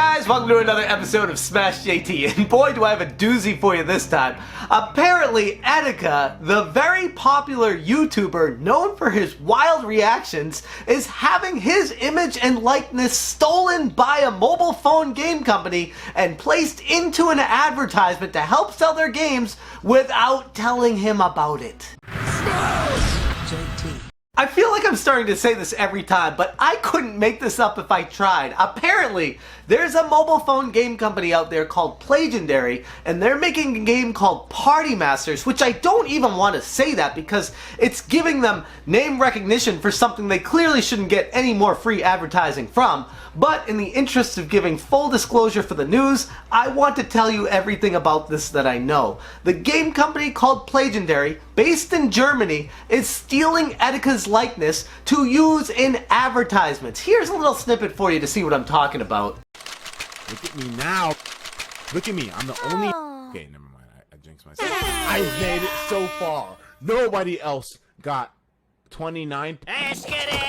guys, welcome to another episode of Smash JT, and boy do I have a doozy for you this time. Apparently, Attica, the very popular YouTuber known for his wild reactions, is having his image and likeness stolen by a mobile phone game company and placed into an advertisement to help sell their games without telling him about it. JT. I feel like I'm starting to say this every time, but I couldn't make this up if I tried. Apparently, there's a mobile phone game company out there called Playgendary, and they're making a game called PartyMasters, which I don't even want to say that because it's giving them name recognition for something they clearly shouldn't get any more free advertising from. But in the interest of giving full disclosure for the news, I want to tell you everything about this that I know. The game company called Playgendary, based in Germany, is stealing Attica's likeness to use in advertisements. Here's a little snippet for you to see what I'm talking about. Look at me now. Look at me. I'm the only... Okay, never mind. I jinxed myself. I made it so far. Nobody else got 29... Let's get it!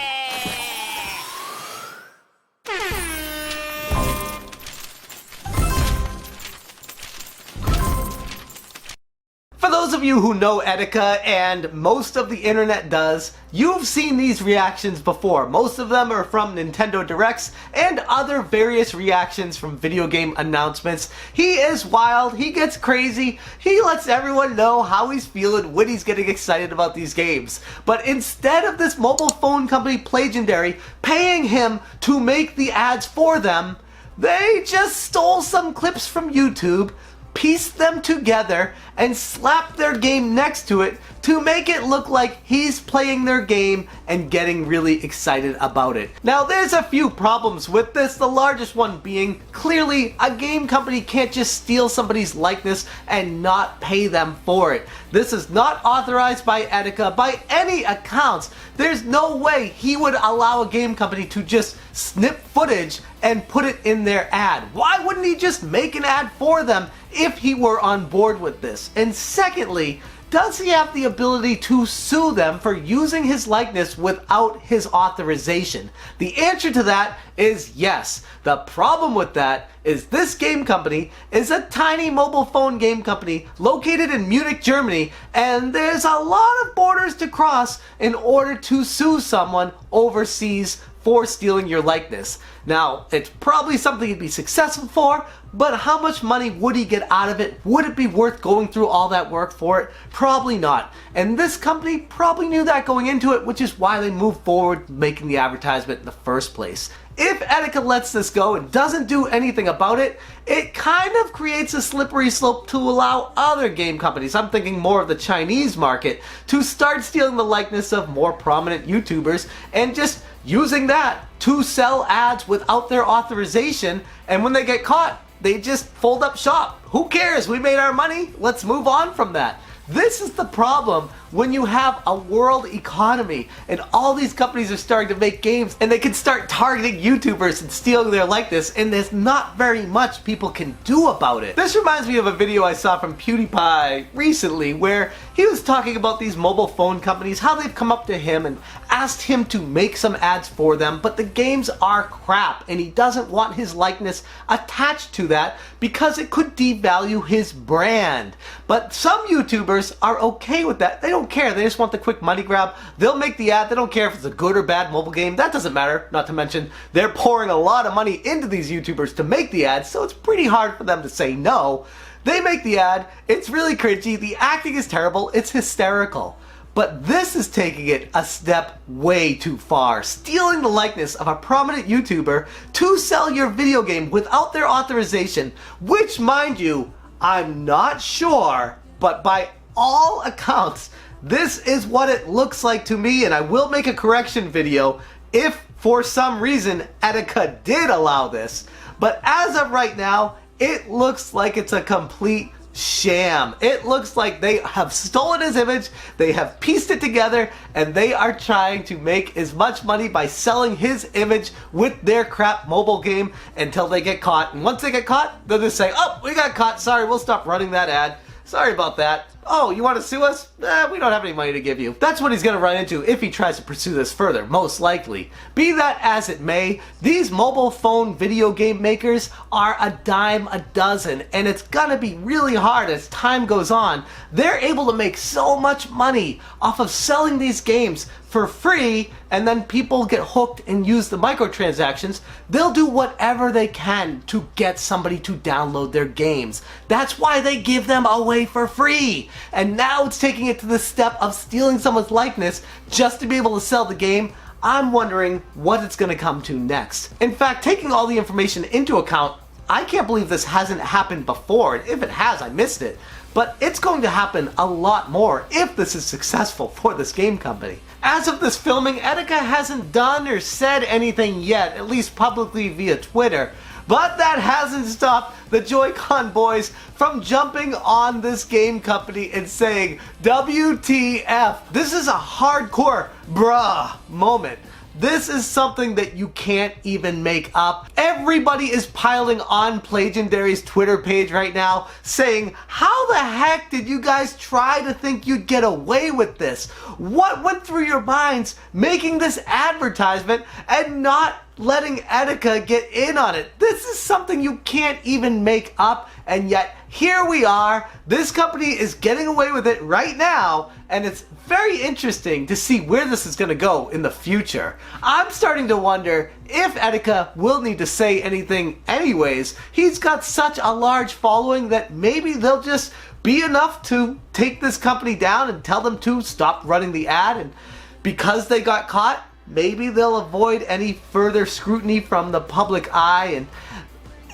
For those of you who know Attica, and most of the internet does, you've seen these reactions before. Most of them are from Nintendo Directs and other various reactions from video game announcements. He is wild, he gets crazy, he lets everyone know how he's feeling when he's getting excited about these games. But instead of this mobile phone company Playgendary paying him to make the ads for them, they just stole some clips from YouTube, pieced them together, and slapped their game next to it to make it look like he's playing their game and getting really excited about it. Now there's a few problems with this, the largest one being clearly a game company can't just steal somebody's likeness and not pay them for it. This is not authorized by Attica by any accounts. There's no way he would allow a game company to just snip footage and put it in their ad. Why wouldn't he just make an ad for them if he were on board with this? And secondly, does he have the ability to sue them for using his likeness without his authorization? The answer to that is yes. The problem with that is this game company is a tiny mobile phone game company located in Munich, Germany, and there's a lot of borders to cross in order to sue someone overseas for stealing your likeness. Now, it's probably something he'd be successful for, but how much money would he get out of it? Would it be worth going through all that work for it? Probably not. And this company probably knew that going into it, which is why they moved forward making the advertisement in the first place. If Attica lets this go and doesn't do anything about it, it kind of creates a slippery slope to allow other game companies, I'm thinking more of the Chinese market, to start stealing the likeness of more prominent YouTubers and just using that to sell ads without their authorization, and when they get caught, they just fold up shop. Who cares? We made our money. Let's move on from that. This is the problem when you have a world economy and all these companies are starting to make games and they can start targeting YouTubers and stealing their likeness, and there's not very much people can do about it. This reminds me of a video I saw from PewDiePie recently where he was talking about these mobile phone companies, how they've come up to him and asked him to make some ads for them, but the games are crap and he doesn't want his likeness attached to that because it could devalue his brand. But some YouTubers are okay with that. They don't care. They just want the quick money grab. They'll make the ad. They don't care if it's a good or bad mobile game. That doesn't matter. Not to mention, they're pouring a lot of money into these YouTubers to make the ads, so it's pretty hard for them to say no. They make the ad. It's really cringy. The acting is terrible. It's hysterical. But this is taking it a step way too far. Stealing the likeness of a prominent YouTuber to sell your video game without their authorization, which, mind you, I'm not sure, but by all accounts, this is what it looks like to me, and I will make a correction video if for some reason Attica did allow this. But as of right now, it looks like it's a complete sham. It looks like they have stolen his image, they have pieced it together, and they are trying to make as much money by selling his image with their crap mobile game until they get caught. And once they get caught, they'll just say, oh, we got caught, sorry, we'll stop running that ad. Sorry about that. Oh, you want to sue us? We don't have any money to give you. That's what he's going to run into if he tries to pursue this further, most likely. Be that as it may, these mobile phone video game makers are a dime a dozen, and it's going to be really hard as time goes on. They're able to make so much money off of selling these games for free, and then people get hooked and use the microtransactions. They'll do whatever they can to get somebody to download their games. That's why they give them away for free. And now it's taking it to the step of stealing someone's likeness just to be able to sell the game. I'm wondering what it's going to come to next. In fact, taking all the information into account, I can't believe this hasn't happened before. If it has, I missed it. But it's going to happen a lot more if this is successful for this game company. As of this filming, Attica hasn't done or said anything yet, at least publicly via Twitter. But that hasn't stopped the Joy-Con boys from jumping on this game company and saying, WTF. This is a hardcore bruh moment. This is something that you can't even make up. Everybody is piling on Playgendary's Twitter page right now saying, how the heck did you guys try to think you'd get away with this? What went through your minds making this advertisement and not letting Attica get in on it? This is something you can't even make up, and yet here we are. This company is getting away with it right now, and it's very interesting to see where this is going to go in the future. I'm starting to wonder if Attica will need to say anything anyways. He's got such a large following that maybe they'll just be enough to take this company down and tell them to stop running the ad, and because they got caught, maybe they'll avoid any further scrutiny from the public eye. And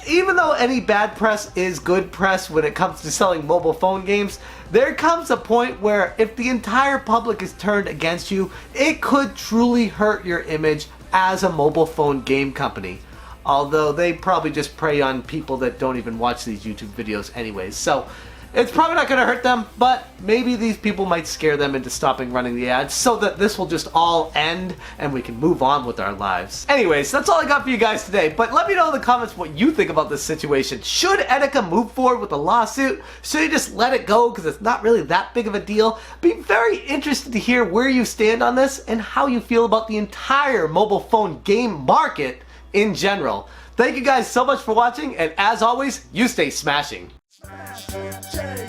even though any bad press is good press when it comes to selling mobile phone games, there comes a point where if the entire public is turned against you, it could truly hurt your image as a mobile phone game company. Although they probably just prey on people that don't even watch these YouTube videos anyways. So it's probably not going to hurt them, but maybe these people might scare them into stopping running the ads so that this will just all end and we can move on with our lives. Anyways, that's all I got for you guys today, but let me know in the comments what you think about this situation. Should Attica move forward with a lawsuit? Should he just let it go because it's not really that big of a deal? Be very interested to hear where you stand on this and how you feel about the entire mobile phone game market in general. Thank you guys so much for watching, and as always, you stay smashing. Smash,